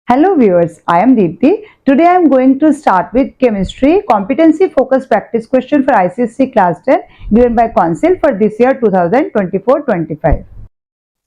Hello viewers, I am Deepti. Today I am going to start with chemistry competency focused practice question for ICSE class 10 given by Council for this year 2024-25.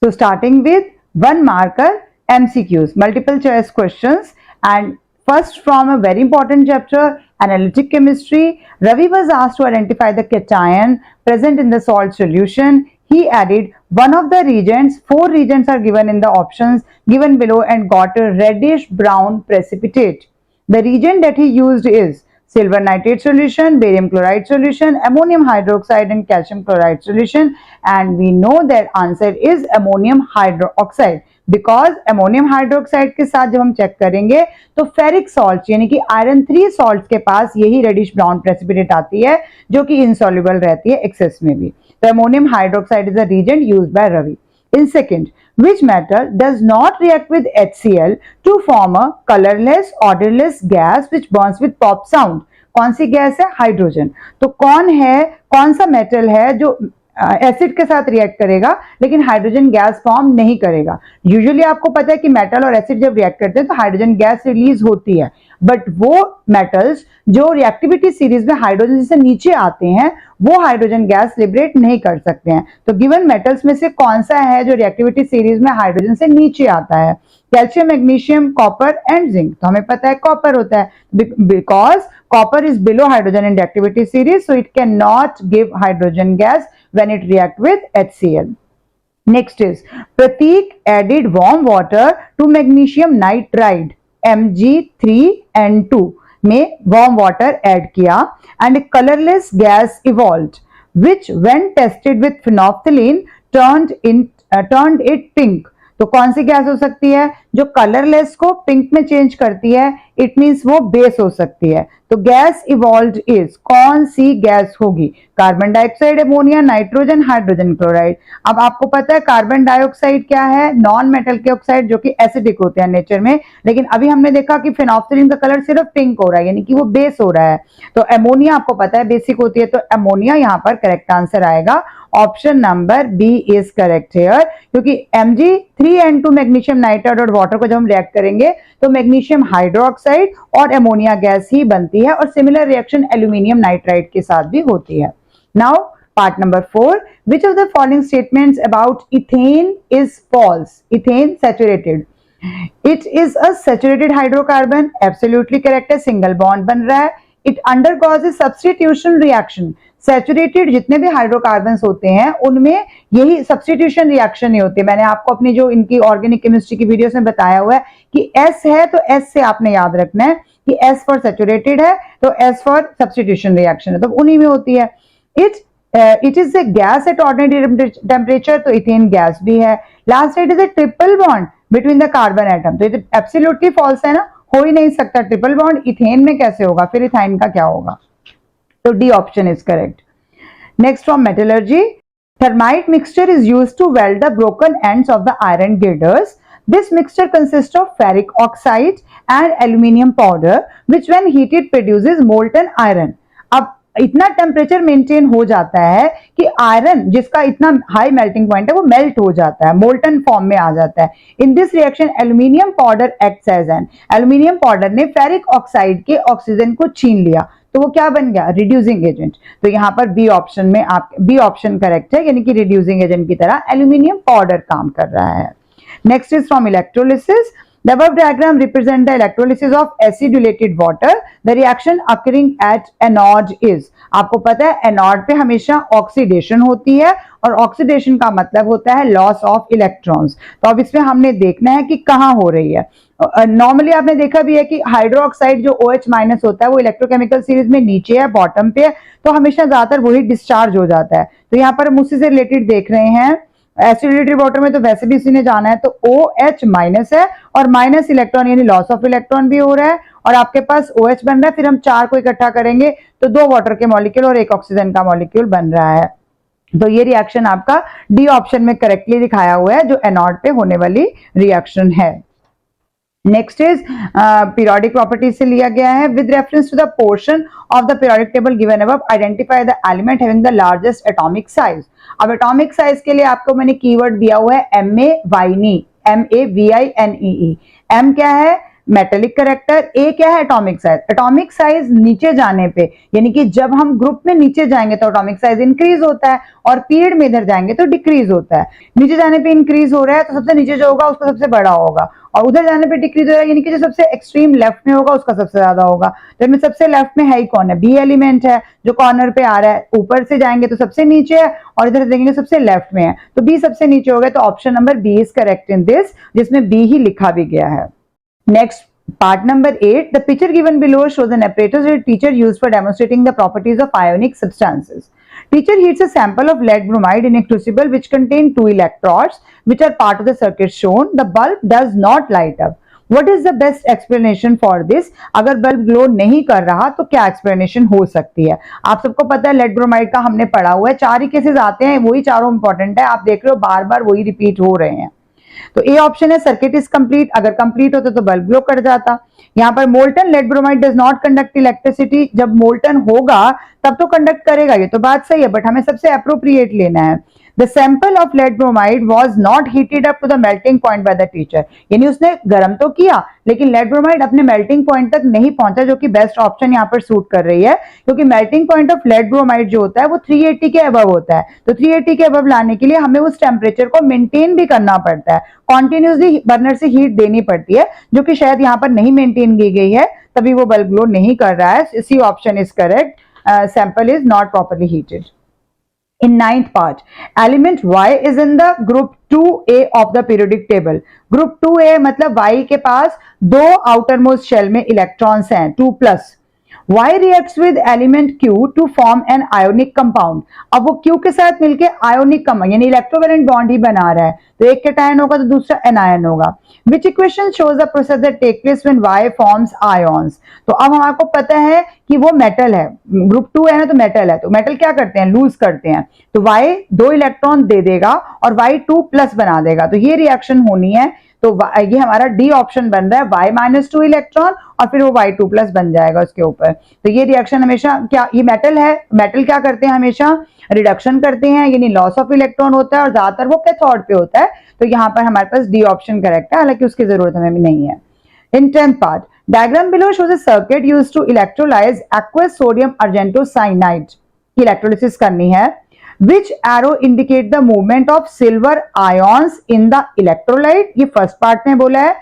So starting with one marker MCQs, multiple choice questions, and first from a very important chapter, analytic chemistry. Ravi was asked to identify the cation present in the salt solution. He added one of the reagents. Four reagents are given in the options given below and got a reddish brown precipitate. The reagent that he used is silver nitrate solution, barium chloride solution, ammonium hydroxide and calcium chloride solution, and we know that answer is ammonium hydroxide because ammonium hydroxide के साथ जब हम check करेंगे तो ferric salt यानी कि iron 3 salt के पास यही रेडिश ब्राउन प्रेसिपिटेट आती है जो कि इनसॉल्युबल रहती है एक्सेस में भी. तो ammonium hydroxide is a reagent used by Ravi. In second, which metal does not react with HCl to form a colorless, odorless gas which burns with pop sound? कौन सी गैस है? Hydrogen. तो कौन सा metal है जो acid के साथ react करेगा लेकिन हाइड्रोजन गैस फॉर्म नहीं करेगा? यूजुअली आपको पता है कि मेटल और एसिड जब रिएक्ट करते हैं तो हाइड्रोजन गैस रिलीज होती है, बट वो मेटल्स जो रिएक्टिविटी सीरीज में हाइड्रोजन से नीचे आते हैं वो हाइड्रोजन गैस लिबरेट नहीं कर सकते हैं. तो गिवन मेटल्स में से कौन सा है जो रिएक्टिविटी सीरीज में हाइड्रोजन से नीचे आता है? Calcium, magnesium, copper and zinc. तो हमें पता है कॉपर होता है because copper is below hydrogen in reactivity series, so it cannot give hydrogen gas when it react with HCl. Next is Pratik added warm water to magnesium nitride Mg3N2 में warm water add किया and a colorless gas evolved which when tested with phenolphthalein turned it pink. तो कौन सी gas हो सकती है जो colourless को pink में चेंज करती है? इट मींस वो बेस हो सकती है. तो गैस इवॉल्व्ड इज कौन सी गैस होगी? Carbon dioxide, ammonia, nitrogen, hydrogen chloride. अब आपको पता है कार्बन डाइऑक्साइड क्या है? नॉन मेटल के ऑक्साइड जो कि एसिडिक होते हैं नेचर में, लेकिन अभी हमने देखा कि फेनोल्फथालीन का कलर सिर्फ पिंक हो रहा है यानी कि वो बेस हो रहा है. तो अमोनिया आपको पता है बेसिक होती है, तो अमोनिया यहाँ पर करेक्ट आंसर आएगा. Option number B is correct here क्योंकि Mg3N2 मैग्नीशियम नाइट्राइड और वाटर को जब हम रिएक्ट करेंगे तो मैग्नीशियम हाइड्रोक्साइड और अमोनिया गैस ही बनती है और सिमिलर रिएक्शन एल्यूमिनियम नाइट्राइड के साथ भी होती है. Now part number 4, which of the following statements about ethane is false? Ethane saturated. It is a saturated hydrocarbon. Absolutely correct है, सिंगल बॉन्ड बन रहा है. It undergoes a substitution reaction. Saturated जितने भी हाइड्रोकार्बन्स होते हैं उनमें यही सब्स्टिट्यूशन रिएक्शन ही होती है. मैंने आपको अपनी जो इनकी ऑर्गेनिक केमिस्ट्री की वीडियोस में बताया हुआ है कि S है तो S से आपने याद रखना है कि S फॉर सैचुरेटेड है तो S फॉर सब्स्टिट्यूशन रिएक्शन है, तो उन्हीं में होती है. It is a gas at ordinary temperature, तो इथेन गैस भी है. Last it is a triple bond between the carbon atom, तो ये एब्सोल्युटली फॉल्स है ना, हो ही नहीं सकता. ट्रिपल बॉन्ड इथेन में कैसे होगा? फिर इथाइन का क्या होगा? So D option is correct. Next from metallurgy, thermite mixture is used to weld the broken ends of the iron girders. This mixture consists of ferric oxide and aluminium powder, which when heated produces molten iron. अब इतना temperature maintain हो जाता है कि iron जिसका इतना high melting point है वो मेल्ट हो जाता है, मोल्टन फॉर्म में आ जाता है. In this reaction aluminium powder acts as an, aluminium powder ने फेरिक ऑक्साइड के ऑक्सीजन को छीन लिया तो वो क्या बन गया? Reducing agent. तो यहाँ पर बी ऑप्शन में बी ऑप्शन करेक्ट है यानी कि रिड्यूसिंग एजेंट की तरह एल्यूमिनियम पाउडर काम कर रहा है. Next is from electrolysis. The above diagram represent the electrolysis of acidulated water. The reaction occurring at anode is. आपको पता है एनोड पे हमेशा ऑक्सीडेशन होती है और ऑक्सीडेशन का मतलब होता है लॉस ऑफ इलेक्ट्रॉन्स. तो अब इसमें हमने देखना है कि कहाँ हो रही है. नॉर्मली आपने देखा भी है कि हाइड्रोक्साइड जो OH माइनस होता है वो इलेक्ट्रोकेमिकल सीरीज में नीचे है, बॉटम पे है, तो हमेशा ज्यादातर वही डिस्चार्ज हो जाता है. तो यहाँ पर हम उसी से रिलेटेड देख रहे हैं. एसिडिलेटेड वाटर में तो वैसे भी इसी ने जाना है, तो OH माइनस है और माइनस इलेक्ट्रॉन यानी लॉस ऑफ इलेक्ट्रॉन भी हो रहा है और आपके पास OH बन रहा है. फिर हम 4 को इकट्ठा करेंगे तो 2 वाटर के मॉलिक्यूल और 1 ऑक्सीजन का मॉलिक्यूल बन रहा है. तो ये रिएक्शन आपका डी ऑप्शन में करेक्टली दिखाया हुआ है जो एनोड पे होने वाली रिएक्शन है. नेक्स्ट इज पीरियोडिक प्रॉपर्टी से लिया गया है. With reference to the portion of the periodic table given above identify the element having the largest atomic size. अब एटॉमिक साइज के लिए आपको मैंने कीवर्ड दिया हुआ है MAVINE, MAVINE. M क्या है? मेटेलिक कैरेक्टर, ए क्या है एटॉमिक साइज। एटॉमिक साइज नीचे जाने पे यानी कि जब हम ग्रुप में नीचे जाएंगे तो एटॉमिक साइज इंक्रीज होता है और पीरियड में इधर जाएंगे तो डिक्रीज होता है। नीचे जाने पे इंक्रीज हो रहा है तो सबसे नीचे जो होगा उसका सबसे बड़ा होगा, और उधर जाने पे डिक्रीज हो रहा है यानी कि जो सबसे एक्सट्रीम लेफ्ट में होगा उसका सबसे ज्यादा होगा। तो इनमें सबसे लेफ्ट में है ही कौन है, बी एलिमेंट है जो कॉर्नर पे आ रहा है। ऊपर से जाएंगे तो सबसे नीचे है और इधर देखेंगे सबसे लेफ्ट में है, तो बी सबसे नीचे हो गया। तो option number B is correct in this, जिसमें बी ही लिखा भी गया है। Next, part number 8. The picture given below shows an apparatus that teacher used for demonstrating the properties of ionic substances. Teacher heats a sample of lead bromide in a crucible which contain 2 electrodes which are part of the circuit shown. The bulb does not light up. What is the best explanation for this? अगर bulb glow नहीं कर रहा तो क्या explanation हो सकती है? आप सबको पता है लेड ब्रोमाइड का हमने पढ़ा हुआ है, 4 ही केसेस आते हैं, वही चारों इंपॉर्टेंट है। आप देख रहे हो बार बार वही रिपीट हो रहे हैं। तो ए ऑप्शन है सर्किट इज कंप्लीट, अगर कंप्लीट होता तो बल्ब ग्लो कर जाता। यहाँ पर molten lead bromide does not conduct electricity, जब मोल्टन होगा तब तो कंडक्ट करेगा, ये तो बात सही है, बट हमें सबसे अप्रोप्रिएट लेना है। The sample of lead bromide was not heated up to the melting point by the teacher, यानी उसने गर्म तो किया लेकिन लेड ब्रोमाइड अपने मेल्टिंग पॉइंट तक नहीं पहुंचा, जो कि बेस्ट ऑप्शन यहाँ पर सूट कर रही है, क्योंकि melting point of lead bromide जो होता है वो 380 के अबव होता है। तो 380 के अबव लाने के लिए हमें उस टेम्परेचर को मेंटेन भी करना पड़ता है, कॉन्टिन्यूसली बर्नर से हीट देनी पड़ती है, जो कि शायद यहाँ पर नहीं मेंटेन की गई है, तभी वो बल्ब ग्लो नहीं कर रहा है। C option is correct, sample is not properly heated. In ninth part, element Y is in the group 2A of the periodic table. Group 2A मतलब Y के पास 2 outermost shell में electrons हैं 2+. Y reacts with element Q to form an ionic compound. अब वो Q के साथ मिलके ionic compound यानी इलेक्ट्रोवैलेंट बॉन्ड ही बना रहा है, तो एक कैटायन होगा तो दूसरा एनायन होगा। Which equation shows the process that takes place when Y forms ions? तो अब हमारे पता है कि वो मेटल है, ग्रुप 2 है ना, तो मेटल है, तो मेटल क्या करते हैं, लूज करते हैं, तो Y 2 इलेक्ट्रॉन दे देगा और Y 2+ बना देगा, तो ये रिएक्शन होनी है। तो ये हमारा डी ऑप्शन बन रहा है, Y-2 इलेक्ट्रॉन और फिर वो Y2+ बन जाएगा उसके ऊपर। तो ये रिएक्शन हमेशा क्या, ये मेटल है, मेटल क्या करते हैं, हमेशा रिडक्शन करते हैं, यानी लॉस ऑफ इलेक्ट्रॉन होता है और ज्यादातर वो कैथोड पे होता है। तो यहाँ पर हमारे पास डी ऑप्शन करेक्ट है, हालांकि उसकी जरूरत हमें भी नहीं है। In 10th part, diagram below shows a circuit used to electrolyze aqueous sodium argentocyanide की इलेक्ट्रोलिसिस करनी है। Which arrow indicate the movement of silver ions in the electrolyte? ये फर्स्ट पार्ट में बोला है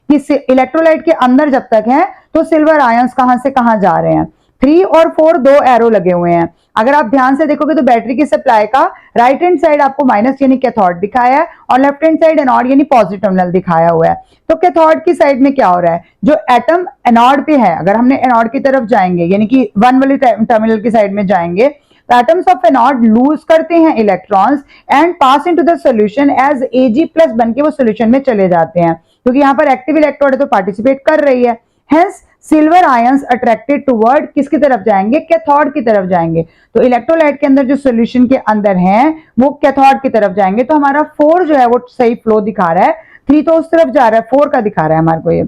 कि इलेक्ट्रोलाइट के अंदर जब तक है तो सिल्वर आयंस कहां से कहां जा रहे हैं। 3 और 4 दो एरो लगे हुए हैं। अगर आप ध्यान से देखोगे तो बैटरी की सप्लाई का राइट हैंड साइड आपको माइनस यानी कैथोड दिखाया है और लेफ्ट हैंड साइड एनोड यानी पॉजिटिव टर्मिनल दिखाया हुआ है। तो कैथोड की साइड में क्या हो रहा है, जो एटम एनोड पे है, अगर हमने एनोड की तरफ जाएंगे यानी कि 1 वाली टर्मिनल की साइड में जाएंगे, the atoms of anode lose करते हैं electrons and pass into the solution as Ag+ बनके वो सॉल्यूशन में चले जाते हैं, क्योंकि यहाँ पर एक्टिव इलेक्ट्रोड है तो पार्टिसिपेट कर रही है। Hence silver ions attracted toward किसकी तरफ जाएंगे, कैथोड की तरफ जाएंगे। तो इलेक्ट्रोलाइट के अंदर जो सॉल्यूशन के अंदर हैं वो कैथोड की तरफ जाएंगे। तो हमारा 4 जो है वो सही फ्लो दिखा रहा है, 3 तो उस तरफ जा रहा है, 4 का दिखा रहा है हमारे को ये,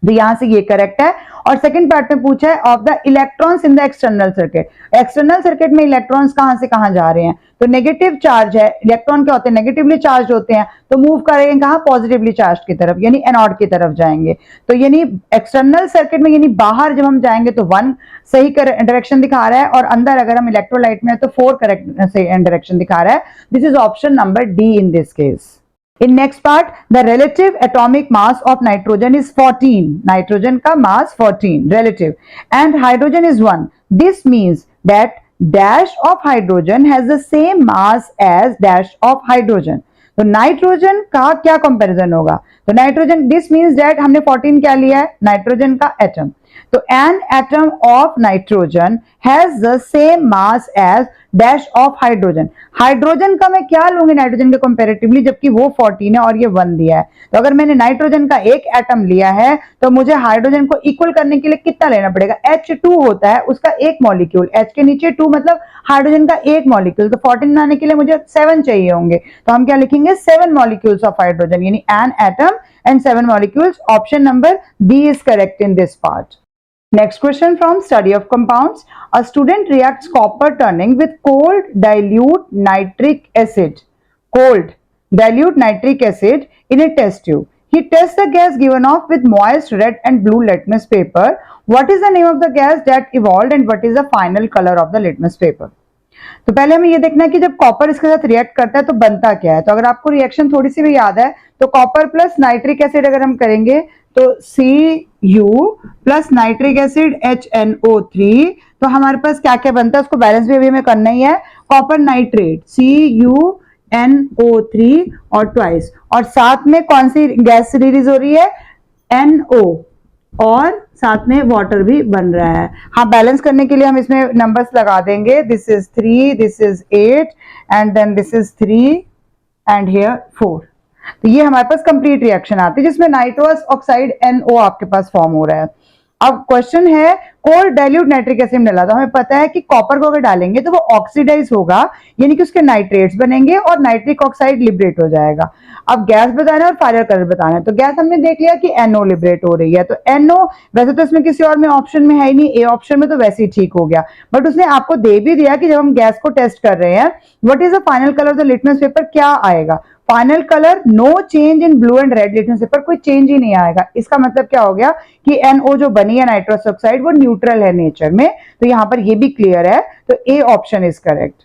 तो यहां से ये करेक्ट है। और सेकंड पार्ट में पूछा है of the electrons in the external circuit, external circuit में इलेक्ट्रॉन्स कहां से कहां जा रहे हैं। तो नेगेटिव चार्ज है, इलेक्ट्रॉन क्या होते हैं, नेगेटिवली चार्ज होते हैं, तो मूव करेंगे कहां, पॉजिटिवली चार्ज की तरफ यानी एनोड की तरफ जाएंगे। तो यानी एक्सटर्नल सर्किट में यानी बाहर जब हम जाएंगे तो 1 सही डायरेक्शन दिखा रहा है और अंदर अगर हम इलेक्ट्रोलाइट में तो 4 करेक्ट डायरेक्शन दिखा रहा है। This is option number D in this case. In next part, the relative atomic mass of nitrogen is 14. Nitrogen का mass 14 relative and hydrogen is 1. This means that dash of hydrogen has the same mass as dash of hydrogen. तो nitrogen का क्या comparison होगा, तो nitrogen, this means that हमने 14 क्या लिया है, नाइट्रोजन का एटम, तो an atom of nitrogen has the same mass as dash of hydrogen. Hydrogen का मैं क्या लूंगी नाइट्रोजन के कंपैरेटिवली, जबकि वो 14 है और ये 1 दिया है। तो अगर मैंने नाइट्रोजन का एक एटम लिया है तो मुझे हाइड्रोजन को इक्वल करने के लिए कितना लेना पड़ेगा, H2 होता है उसका एक मॉलिक्यूल, H के नीचे 2 मतलब हाइड्रोजन का एक मॉलिक्यूल, तो 14 लाने के लिए मुझे 7 चाहिए होंगे, तो हम क्या लिखेंगे 7 मॉलिक्यूल्स ऑफ हाइड्रोजन यानी an atom and 7 molecules. Option number B is correct in this part. Next question from study of compounds. A student reacts copper turning with cold dilute nitric acid in a test tube. He tests the gas given off with moist red and blue litmus paper. What is the name of the gas that evolved and what is the final color of the litmus paper? तो पहले हमें ये देखना है कि जब copper इसके साथ रिएक्ट करता है तो बनता क्या है। तो अगर आपको रिएक्शन थोड़ी सी भी याद है तो कॉपर प्लस नाइट्रिक एसिड अगर हम करेंगे तो Cu plus nitric acid HNO3, तो हमारे पास क्या क्या बनता है उसको बैलेंस भी अभी हमें करना ही है। कॉपर नाइट्रेट CuNO3 और ट्वाइस, और साथ में कौन सी गैस रिलीज हो रही है, NO, और साथ में वाटर भी बन रहा है। हाँ, बैलेंस करने के लिए हम इसमें नंबर्स लगा देंगे, this is 3, this is 8 and then this is 3 and here 4। तो ये हमारे पास कंप्लीट रिएक्शन आती है जिसमें नाइट्रस ऑक्साइड NO आपके पास फॉर्म हो रहा है। अब क्वेश्चन है कोर डाइल्यूट नाइट्रिक एसिड डाला, तो हमें पता है कि कॉपर को अगर डालेंगे तो वो ऑक्सीडाइज होगा, यानी कि उसके नाइट्रेट्स बनेंगे और नाइट्रिक ऑक्साइड लिबरेट हो जाएगा। अब गैस बताना है और फाइनल कलर बताना है। तो गैस हमने देख लिया कि NO लिबरेट हो रही है, तो NO वैसे तो इसमें किसी और में ऑप्शन में है ही नहीं, ए ऑप्शन में तो वैसे ही ठीक हो गया, बट उसने आपको दे भी दिया कि जब हम गैस को टेस्ट कर रहे हैं what is the final colour of the litmus paper, क्या आएगा final colour, no change in blue and red litmus paper, कोई चेंज ही नहीं आएगा। इसका मतलब क्या हो गया कि NO जो बनी है नाइट्रस ऑक्साइड वो न्यूट्रल है नेचर में, तो यहां पर ये भी क्लियर है, तो A option is correct.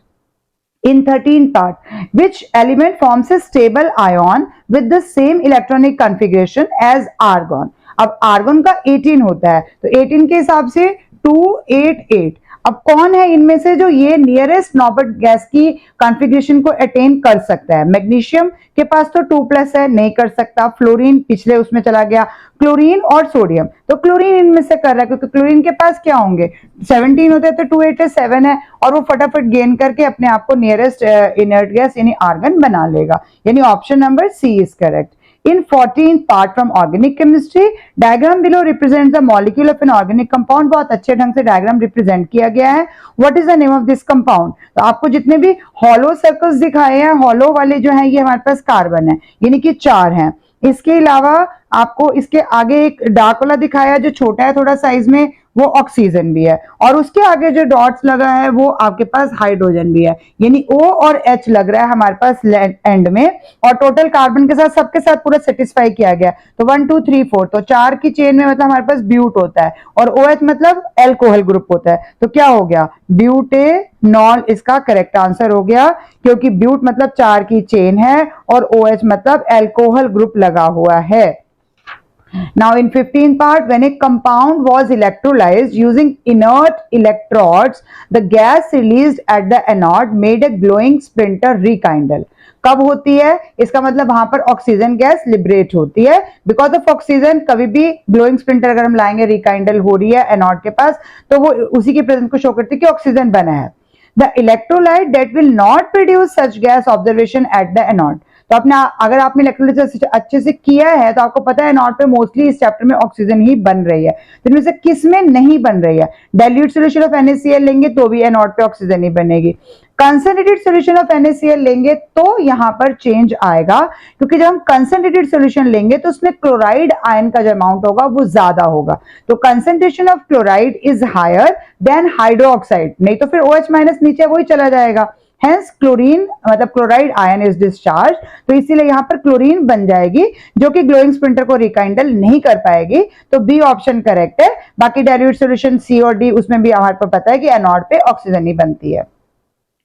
In 13 part, which element forms a stable ion with the same electronic configuration as argon? अब argon का 18 होता है, तो 18 के हिसाब से 288। अब कौन है इनमें से जो ये नियरेस्ट नॉर्मल गैस की कॉन्फ़िगरेशन को अटेन कर सकता है? मैग्नीशियम के पास तो 2+ है, नहीं कर सकता। फ्लोरीन पिछले उसमें चला गया, क्लोरीन और सोडियम, तो क्लोरीन इनमें से कर रहा है क्योंकि क्लोरीन के पास क्या होंगे 17 होते हैं, तो 287 है और वो फटाफट गेन करके अपने आप को नियरेस्ट इनर्ट गैस यानी आर्गन बना लेगा, यानी option number C is correct. In 14th part from organic chemistry, diagram below represents the molecule of an organic compound। बहुत अच्छे ढंग से डायग्राम रिप्रेजेंट किया गया है। What is the name of this compound? तो आपको जितने भी हॉलो सर्कल्स दिखाए हैं, हॉलो वाले जो हैं ये हमारे पास कार्बन है, यानी कि 4 हैं। इसके अलावा आपको इसके आगे एक डार्क वाला दिखाया है जो छोटा है थोड़ा साइज में, वो ऑक्सीजन भी है, और उसके आगे जो डॉट्स लगा है वो आपके पास हाइड्रोजन भी है, यानी O और H लग रहा है हमारे पास एंड में, और टोटल कार्बन के साथ सबके साथ पूरा सेटिस्फाई किया गया। तो 1 2 3 4, तो 4 की चेन में मतलब हमारे पास ब्यूट होता है, और OH मतलब एल्कोहल ग्रुप होता है, तो क्या हो गया ब्यूटेनॉल इसका करेक्ट आंसर हो गया, क्योंकि ब्यूट मतलब 4 की चेन है और OH मतलब एल्कोहल ग्रुप लगा हुआ है। Now in 15th part, when a compound was electrolyzed using inert electrodes, the gas released at the anode made a glowing splinter rekindle। कब होती है? इसका मतलब वहां पर ऑक्सीजन गैस लिबरेट होती है, बिकॉज ऑफ ऑक्सीजन कभी भी ग्लोइंग स्प्लिंटर अगर हम लाएंगे रिकाइंडल हो रही है एनोड के पास, तो वो उसी की प्रेजेंस को शो करती है कि ऑक्सीजन बना है। The electrolyte that will not produce such gas observation at the anode। तो अपना अगर आपने इलेक्ट्रोलाइसिस अच्छे से किया है तो आपको पता है नॉट पे मोस्टली इस चैप्टर में ऑक्सीजन ही बन रही है, तो इनमें से किस में नहीं बन रही है? डाइल्यूट सॉल्यूशन ऑफ NaCl लेंगे तो भी नॉट पे ऑक्सीजन ही बनेगी, कंसंट्रेटेड सॉल्यूशन ऑफ NaCl लेंगे तो यहां पर चेंज आएगा, क्योंकि जब हम कंसंट्रेटेड सॉल्यूशन लेंगे तो उसमें क्लोराइड आयन का जो अमाउंट होगा वो ज्यादा होगा, तो concentration of chloride is higher than hydroxide, नहीं तो फिर OH माइनस नीचे वही चला जाएगा, हेंस क्लोरीन मतलब क्लोराइड आयन इज डिस्चार्ज, तो इसीलिए यहां पर क्लोरीन बन जाएगी जो कि ग्लोइंग स्प्लिंटर को रिकाइंडल नहीं कर पाएगी, तो बी ऑप्शन करेक्ट है। बाकी डाइल्यूट सॉल्यूशन सी और डी उसमें भी हमारे को पता है कि एनोड पे ऑक्सीजन ही बनती है।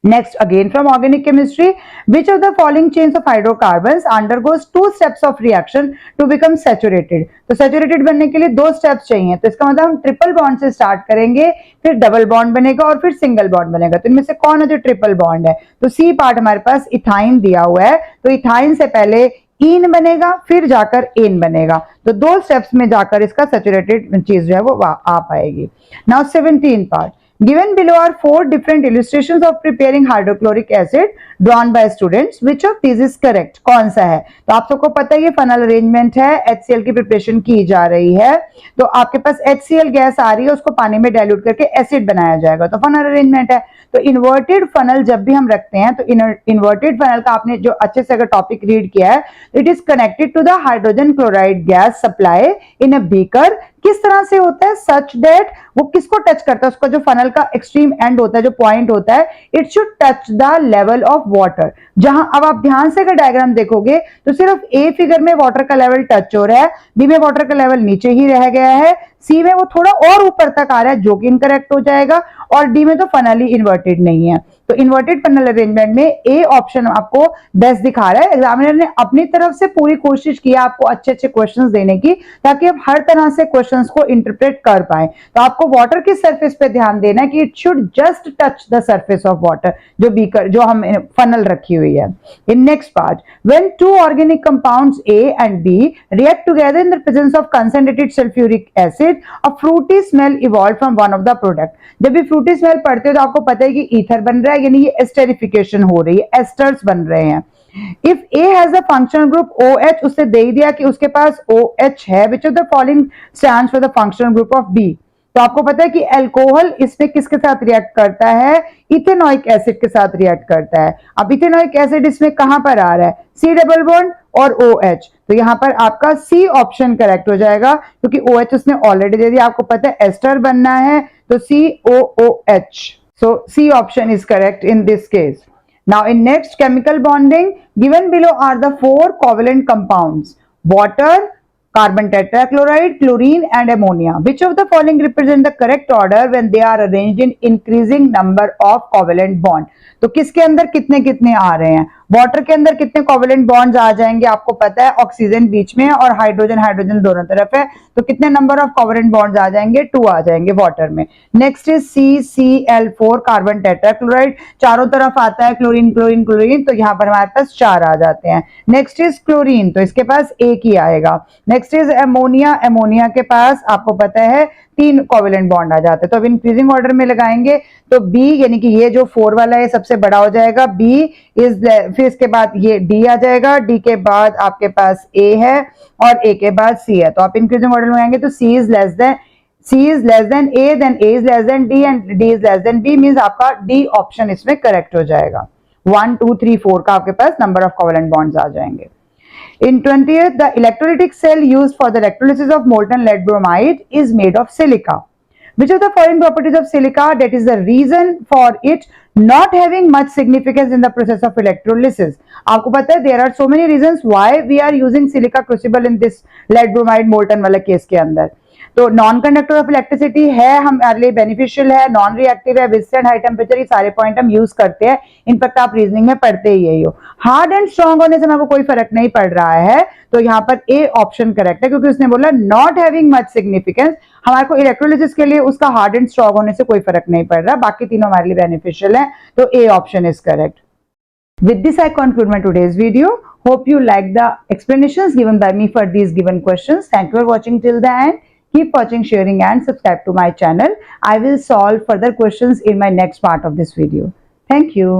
Next, again from organic chemistry, which of the following chains of hydrocarbons undergoes 2 steps of reaction to become saturated? तो saturated बनने के लिए 2 steps चाहिए, तो इसका मतलब हम ट्रिपल बॉन्ड से स्टार्ट करेंगे, फिर डबल बॉन्ड बनेगा और फिर सिंगल बॉन्ड बनेगा। तो इनमें से कौन है जो ट्रिपल बॉन्ड है? तो सी पार्ट हमारे पास इथाइन दिया हुआ है, तो इथाइन से पहले ईन बनेगा फिर जाकर एन बनेगा, तो 2 स्टेप्स में जाकर इसका सैचुरेटेड चीज जो है वो आ पाएगी। Now 17 part, given below are 4 different illustrations of preparing hydrochloric acid drawn by students, which of these is correct? कौन सा है? तो आप सबको पता है ये फनल अरेंजमेंट है, HCl की प्रिपरेशन की जा रही है, तो आपके पास HCl गैस आ रही है, उसको पानी में डाइल्यूट करके एसिड बनाया जाएगा, तो फनल अरेंजमेंट है। तो इन्वर्टेड फनल जब भी हम रखते हैं तो इन्वर्टेड फनल का आपने जो अच्छे से अगर टॉपिक रीड किया है, it is connected to the hydrogen chloride gas supply in a beaker किस तरह से होता है, सच दैट वो किसको टच करता है, उसका जो फनल का एक्सट्रीम एंड होता है, जो पॉइंट होता है, it should touch the level of water. जहां अब आप ध्यान से अगर डायग्राम देखोगे तो सिर्फ ए फिगर में वाटर का लेवल टच हो रहा है, बी में वाटर का लेवल नीचे ही रह गया है, सी में वो थोड़ा और ऊपर तक आ रहा है जो कि इनकरेक्ट हो जाएगा, और डी में तो फनल ही इन्वर्टेड नहीं है। तो इन्वर्टेड फनल अरेंजमेंट में ए ऑप्शन आपको बेस्ट दिखा रहा है। एग्जामिनर ने अपनी तरफ से पूरी कोशिश की आपको अच्छे अच्छे क्वेश्चंस देने की, ताकि आप हर तरह से क्वेश्चंस को इंटरप्रेट कर पाए। तो आपको वाटर की सरफेस पे ध्यान देना है कि it should just touch the surface of water, जो बीकर जो हम फनल रखी हुई है। In next part, when two organic compounds A and B react together in the presence of concentrated sulphuric acid, a fruity smell evolve from one of the product. जब भी Frooti smell पढ़ते हो तो आपको पता है कि ईथर बन रहा है, यानी ये एस्टरिफिकेशन हो रही है, एस्टर्स बन रहे हैं। If A has the functional group OH, उससे दे दिया कि उसके पास OH है, which of the following stands for the functional group of B. तो आपको पता है कि अल्कोहल इसमें किसके साथ रिएक्ट करता है, इथेनॉइक एसिड के साथ रिएक्ट करता है। अब इथेनॉइक एसिड इसमें कहां पर आ रहा है, C डबल बॉन्ड और OH, तो यहां पर आपका C ऑप्शन करेक्ट हो जाएगा, क्योंकि OH उसने ऑलरेडी दे दिया, आपको पता है एस्टर बनना है, तो COOH, so C option is correct in this case. Now in next chemical bonding, given below are the four covalent compounds: water, carbon tetrachloride, chlorine and ammonia. Which of the following represent the correct order when they are arranged in increasing number of covalent bond? तो किसके अंदर कितने कितने आ रहे हैं, water के अंदर कितने कोवेलेंट बॉन्ड्स आ जाएंगे, आपको पता है ऑक्सीजन बीच में और हाइड्रोजन हाइड्रोजन दोनों तरफ है, तो कितने नंबर ऑफ कोवेलेंट बॉन्ड्स आ जाएंगे, 2 आ जाएंगे वाटर में। Next is CCl4 carbon tetrachloride, चारों तरफ आता है क्लोरीन क्लोरीन क्लोरीन, तो यहाँ पर हमारे पास 4 आ जाते हैं। नेक्स्ट इज क्लोरीन, तो इसके पास एक ही आएगा। नेक्स्ट इज एमोनिया, एमोनिया के पास आपको पता है 3 कोवेलेंट बॉन्ड आ जाते हैं। तो अब इंक्रीजिंग ऑर्डर में लगाएंगे तो बी, यानी कि ये जो 4 वाला है सबसे बड़ा हो जाएगा, बी इज, फिर इसके बाद ये डी आ जाएगा, डी के बाद आपके पास ए है और ए के बाद सी है। तो आप इंक्रीजिंग ऑर्डर में लगाएंगे तो C is less than A, than A is less than D and D is less than B, means आपका डी ऑप्शन इसमें करेक्ट हो जाएगा। 1 2 3 4 का आपके पास नंबर ऑफ कोवेलेंट बॉन्ड्स आ जाएंगे। In 20th, the electrolytic cell used for the electrolysis of molten lead bromide is made of silica. Which of the following properties of silica that is the reason for it not having much significance in the process of electrolysis? आपको पता है there are so many reasons why we are using silica crucible in this lead bromide molten वाला case के अंदर। तो non conductor of electricity है, हमारे लिए बेनिफिशियल है, नॉन रिएक्टिव है, विजिटेड हाई टेम्परेचर, ये सारे पॉइंट हम यूज करते हैं। इनफैक्ट आप रीजनिंग में पढ़ते ही यही हो। हार्ड एंड स्ट्रॉन्ग होने से हमको कोई फर्क नहीं पड़ रहा है, तो यहाँ पर ए ऑप्शन करेक्ट है, क्योंकि उसने बोला नॉट हैविंग मच सिग्निफिकेंस, हमारे को इलेक्ट्रोलिसिस के लिए उसका हार्ड एंड स्ट्रॉन्ग होने से कोई फर्क नहीं पड़ रहा, बाकी तीनों हमारे लिए बेनिफिशियल है, तो A option is correct. With this, I conclude my today's video. Hope you like the explanations given by me for these given questions. Thank you for watching till the end. Keep watching, sharing and subscribe to my channel. I will solve further questions in my next part of this video. Thank you.